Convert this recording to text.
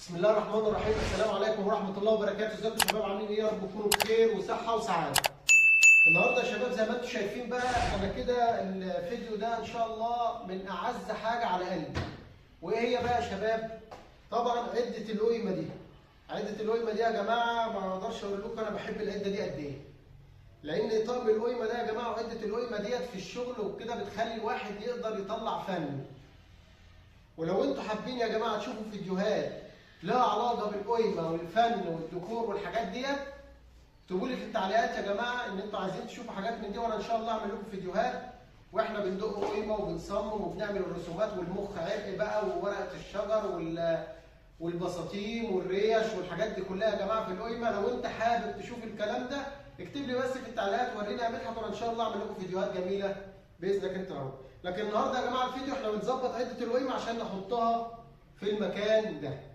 بسم الله الرحمن الرحيم. السلام عليكم ورحمة الله وبركاته. ازيكم يا شباب؟ عاملين ايه؟ يا رب تكونوا بخير وصحة وسعادة. النهارده يا شباب زي ما انتم شايفين بقى انا كده الفيديو ده ان شاء الله من اعز حاجة على قلبي. وايه هي بقى يا شباب؟ طبعا عدة القيمة دي. عدة القيمة دي يا جماعة ما اقدرش اقول لكم انا بحب العدة دي قد ايه. لان طقم القيمة ده يا جماعة وعدة القيمة ديت في الشغل وكده بتخلي الواحد يقدر يطلع فن. ولو انتم حابين يا جماعة تشوفوا فيديوهات لها علاقه بالقيمه والفن والديكور والحاجات ديت، اكتبوا لي في التعليقات يا جماعه ان انتوا عايزين تشوفوا حاجات من دي، وانا ان شاء الله اعمل لكم فيديوهات واحنا بندق قيمه وبنصمم وبنعمل الرسومات والمخ عرق بقى وورقه الشجر والبساطيم والريش والحاجات دي كلها يا جماعه في القيمه. لو انت حابب تشوف الكلام ده اكتب لي بس في التعليقات وريني يا مدحت، وانا ان شاء الله اعمل لكم فيديوهات جميله باذنك انت اهو. لكن النهارده يا جماعه الفيديو احنا بنظبط عده القيمه عشان نحطها في المكان ده.